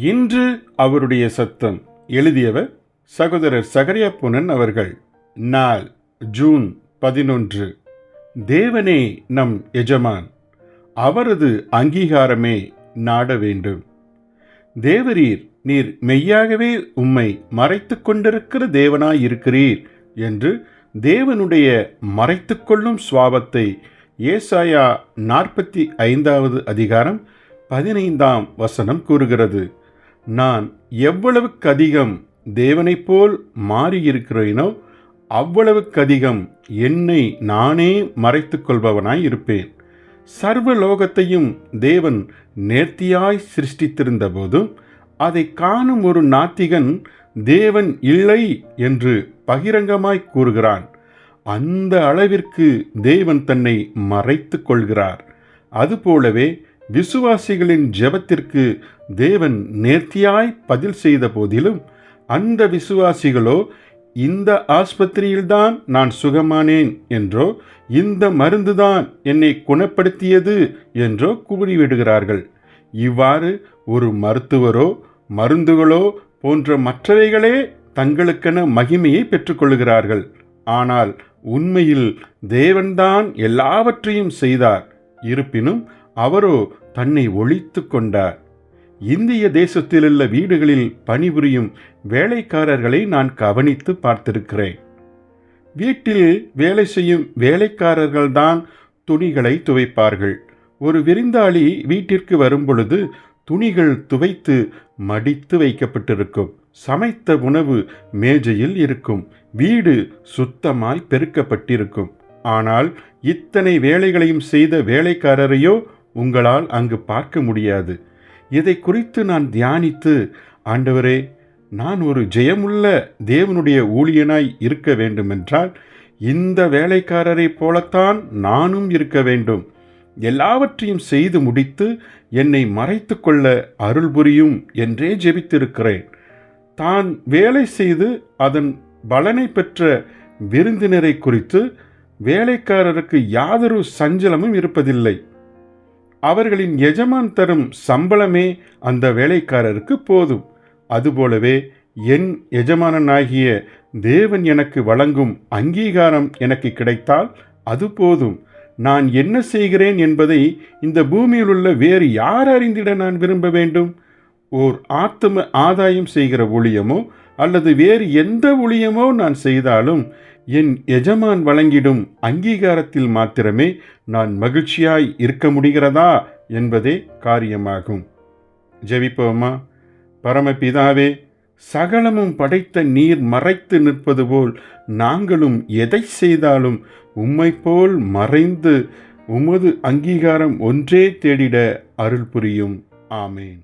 இன்று அவருடைய சத்தம். எழுதியவர் சகோதரர் சகரியா புனன் அவர்கள். நாள் ஜூன் 11. தேவனே நம் எஜமான், அவரது அங்கீகாரமே நாட வேண்டும். தேவரீர், நீர் மெய்யாகவே உம்மை மறைத்து கொண்டிருக்கிற தேவனாயிருக்கிறீர் என்று தேவனுடைய மறைத்துக்கொள்ளும் சுவாபத்தை ஏசாயா 45வது அதிகாரம் 15ஆம் வசனம் கூறுகிறது. நான் எவ்வளவுக்கதிகம் தேவனைப் போல் மாறியிருக்கிறேனோ அவ்வளவுக்கதிகம் என்னை நானே மறைத்து கொள்பவனாய் இருப்பேன். சர்வலோகத்தையும் தேவன் நேர்த்தியாய் சிருஷ்டித்திருந்த போதும் அதை காணும் ஒரு நாத்திகன் தேவன் இல்லை என்று பகிரங்கமாய் கூறுகிறான். அந்த அளவிற்கு தேவன் தன்னை மறைத்து கொள்கிறார். அதுபோலவே விசுவாசிகளின் ஜெபத்திற்கு தேவன் நேர்த்தியாய் பதில் செய்த போதிலும் அந்த விசுவாசிகளோ இந்த ஆஸ்பத்திரியில்தான் நான் சுகமானேன் என்றோ, இந்த மருந்துதான் என்னை குணப்படுத்தியது என்றோ கூறிவிடுகிறார்கள். இவ்வாறு ஒரு மருத்துவரோ மருந்துகளோ போன்ற மற்றவைகளே தங்களுக்கென மகிமையை பெற்றுக்கொள்கிறார்கள். ஆனால் உண்மையில் தேவன்தான் எல்லாவற்றையும் செய்தார். இருப்பினும் அவரோ தன்னை ஒழித்து கொண்டார். இந்திய தேசத்திலுள்ள வீடுகளில் பணிபுரியும் வேலைக்காரர்களை நான் கவனித்து பார்த்திருக்கிறேன். வீட்டில் வேலை செய்யும் வேலைக்காரர்கள்தான் துணிகளை துவைப்பார்கள். ஒரு விருந்தாளி வீட்டிற்கு வரும்பொழுது துணிகள் துவைத்து மடித்து வைக்கப்பட்டிருக்கும். சமைத்த உணவு மேஜையில் இருக்கும். வீடு சுத்தமாய் பெருக்கப்பட்டிருக்கும். ஆனால் இத்தனை வேலைகளையும் செய்த வேலைக்காரரையோ உங்களால் அங்கு பார்க்க முடியாது. இதை குறித்து நான் தியானித்து, ஆண்டவரே, நான் ஒரு ஜெயமுள்ள தேவனுடைய ஊழியனாய் இருக்க வேண்டுமென்றால் இந்த வேலைக்காரரை போலத்தான் நானும் இருக்க வேண்டும். எல்லாவற்றையும் செய்து முடித்து என்னை மறைத்து கொள்ள அருள் புரியும் என்றே ஜெபித்திருக்கிறேன். தான் வேலை செய்து அதன் பலனை பெற்ற விருந்தினரை குறித்து வேலைக்காரருக்கு யாதொரு சஞ்சலமும் இருப்பதில்லை. அவர்களின் எஜமான் தரும் சம்பளமே அந்த வேலைக்காரருக்கு போதும். அதுபோலவே என் எஜமானனாகிய தேவன் எனக்கு வழங்கும் அங்கீகாரம் எனக்கு கிடைத்தால் அது போதும். நான் என்ன செய்கிறேன் என்பதை இந்த பூமியில் உள்ள வேறு யார் அறிந்திட நான் விரும்ப வேண்டும்? ஓர் ஆத்தும ஆதாயம் செய்கிற ஊழியமோ அல்லது வேறு எந்த ஊழியமோ நான் செய்தாலும் என் எஜமான் வழங்கிடும் அங்கீகாரத்தில் மாத்திரமே நான் மகிழ்ச்சியாய் இருக்க முடிகிறதா என்பதே காரியமாகும். ஜெபிப்போமா. பரமபிதாவே, சகலமும் படைத்த நீர் மறைத்து நிற்பது போல் நாங்களும் எதை செய்தாலும் உம்மை போல் மறைந்து உமது அங்கீகாரம் ஒன்றே தேடிட அருள் புரியும். ஆமேன்.